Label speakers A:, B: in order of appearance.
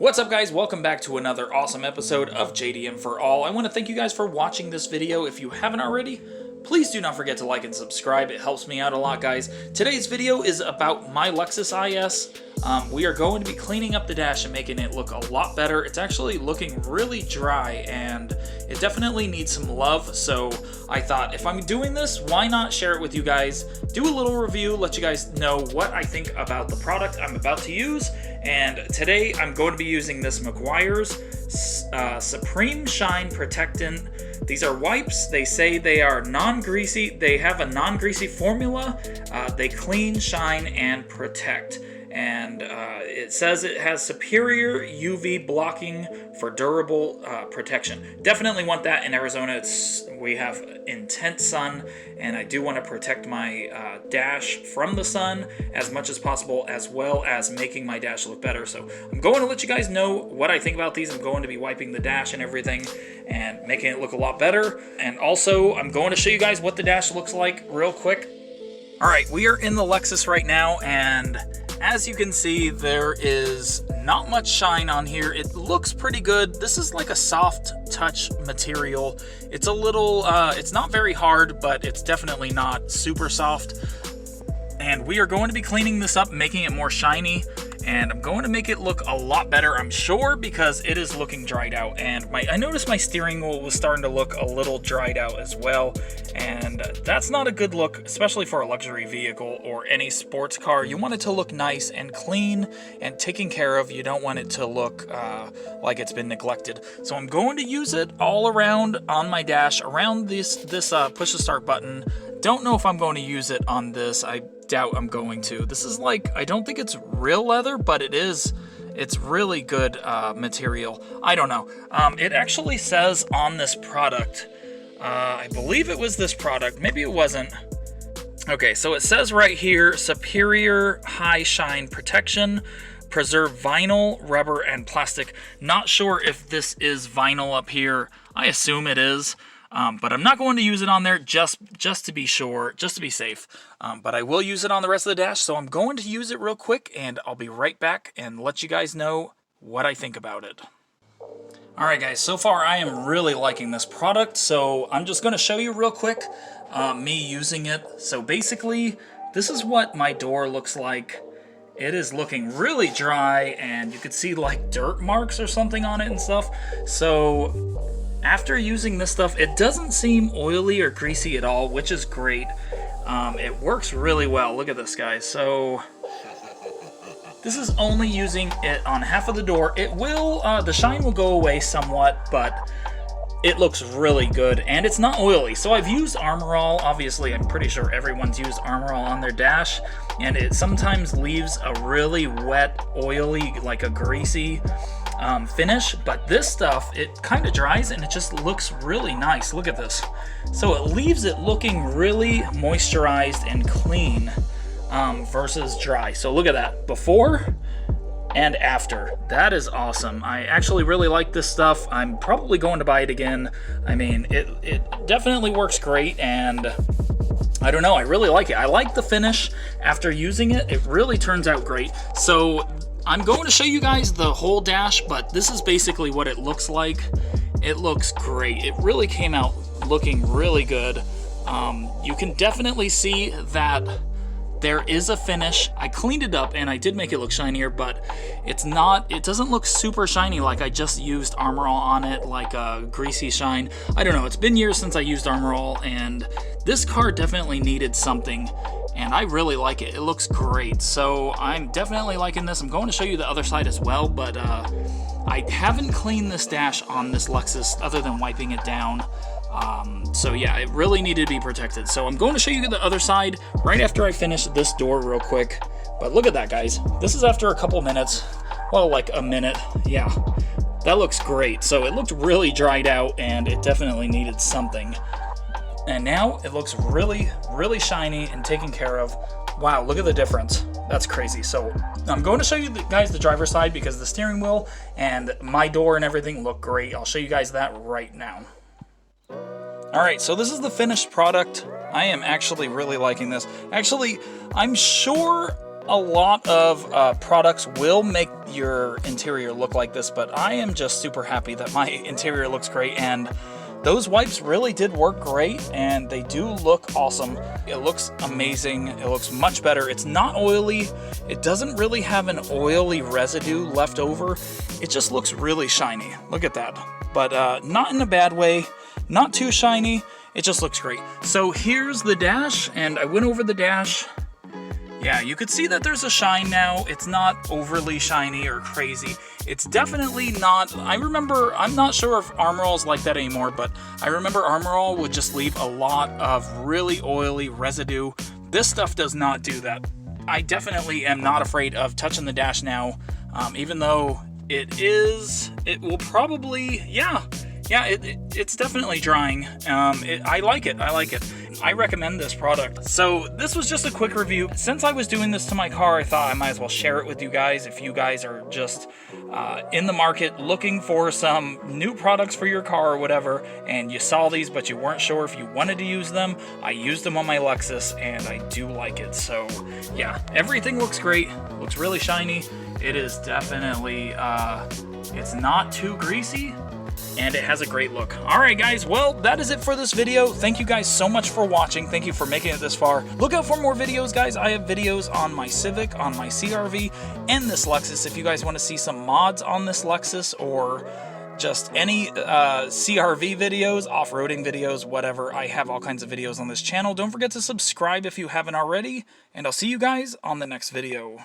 A: What's up, guys? Welcome back to another awesome episode of JDM for All. I want to thank you guys for watching this video. If you haven't already, please do not forget to like and subscribe. It helps me out a lot, guys. Today's video is about my Lexus IS. We are going to be cleaning up the dash and making it look a lot better. It's actually looking really dry and it definitely needs some love. So I thought, if I'm doing this, why not share it with you guys? Do a little review, let you guys know what I think about the product I'm about to use. And today I'm going to be using this Meguiar's Supreme Shine Protectant. These are wipes. They say they are non-greasy. They have a non-greasy formula. They clean, shine, and protect. And it says it has superior UV blocking for durable protection. Definitely want that in Arizona. We have intense sun, and I do want to protect my dash from the sun as much as possible, as well as making my dash look better. So I'm going to let you guys know what I think about these. I'm going to be wiping the dash and everything and making it look a lot better. And also, I'm going to show you guys what the dash looks like real quick. All right, we are in the Lexus right now, and as you can see, there is not much shine on here. It looks pretty good. This is like a soft touch material. It's a little, it's not very hard, but it's definitely not super soft. And we are going to be cleaning this up, making it more shiny. And I'm going to make it look a lot better, I'm sure, because it is looking dried out. And I noticed my steering wheel was starting to look a little dried out as well. And that's not a good look, especially for a luxury vehicle or any sports car. You want it to look nice and clean and taken care of. You don't want it to look like it's been neglected. So I'm going to use it all around on my dash, around this push to start button. Don't know if I'm going to use it on this. I doubt I'm going to. This is like, I don't think it's real leather, but it's really good material. I don't know. It actually says on this product, I believe it was this product, maybe it wasn't. Okay, so it says right here, superior high shine protection, preserve vinyl, rubber, and plastic. Not sure if this is vinyl up here. I assume it is. But I'm not going to use it on there just to be sure, just to be safe. But I will use it on the rest of the dash, so I'm going to use it real quick, and I'll be right back and let you guys know what I think about it. Alright guys, so far I am really liking this product, so I'm just going to show you real quick me using it. So basically, this is what my door looks like. It is looking really dry, and you could see like dirt marks or something on it and stuff. So after using this stuff, it doesn't seem oily or greasy at all, which is great. It works really well. Look at this, guys. So this is only using it on half of the door. It will, the shine will go away somewhat, but it looks really good, and it's not oily. So I've used Armor All. Obviously, I'm pretty sure everyone's used Armor All on their dash, and it sometimes leaves a really wet, oily, like a greasy finish, but this stuff, it kind of dries and it just looks really nice. Look at this. So it leaves it looking really moisturized and clean versus dry. So look at that, before and after. That is awesome. I actually really like this stuff. I'm probably going to buy it again. I mean, it definitely works great, and I don't know, I really like it. I like the finish after using it. It really turns out great. So I'm going to show you guys the whole dash, but this is basically what it looks like. It looks great. It really came out looking really good. You can definitely see that there is a finish. I cleaned it up and I did make it look shinier, but it doesn't look super shiny like I just used Armor All on it, like a greasy shine. I don't know, it's been years since I used Armor All, and this car definitely needed something, and I really like it. It looks great. So I'm definitely liking this. I'm going to show you the other side as well, but I haven't cleaned this dash on this Lexus other than wiping it down. So yeah, it really needed to be protected. So I'm going to show you the other side right after I finish this door real quick. But look at that, guys. This is after a couple minutes. Well, like a minute. Yeah, that looks great. So it looked really dried out, and it definitely needed something. And now it looks really, really shiny and taken care of. Wow, look at the difference. That's crazy. So I'm going to show you guys the driver's side, because the steering wheel and my door and everything look great. I'll show you guys that right now. Alright, so this is the finished product. I am actually really liking this. Actually, I'm sure a lot of products will make your interior look like this, but I am just super happy that my interior looks great, and those wipes really did work great, and they do look awesome. It looks amazing. It looks much better. It's not oily. It doesn't really have an oily residue left over. It just looks really shiny. Look at that. But not in a bad way. Not too shiny. It just looks great. So here's the dash, and I went over the dash. Yeah, you could see that there's a shine now. It's not overly shiny or crazy. It's definitely not, I'm not sure if Armor All's like that anymore, but I remember Armor All would just leave a lot of really oily residue. This stuff does not do that. I definitely am not afraid of touching the dash now, even though it will probably, it's definitely drying. I like it. I recommend this product. So this was just a quick review. Since I was doing this to my car, I thought I might as well share it with you guys. If you guys are just in the market looking for some new products for your car or whatever, and you saw these but you weren't sure if you wanted to use them, I used them on my Lexus and I do like it. So yeah, everything looks great. Looks really shiny. It is definitely, it's not too greasy, and it has a great look. Alright guys, well, that is it for this video. Thank you guys so much for watching. Thank you for making it this far. Look out for more videos, guys. I have videos on my Civic, on my CRV, and this Lexus. If you guys want to see some mods on this Lexus, or just any CRV videos, off-roading videos, whatever, I have all kinds of videos on this channel. Don't forget to subscribe if you haven't already, and I'll see you guys on the next video.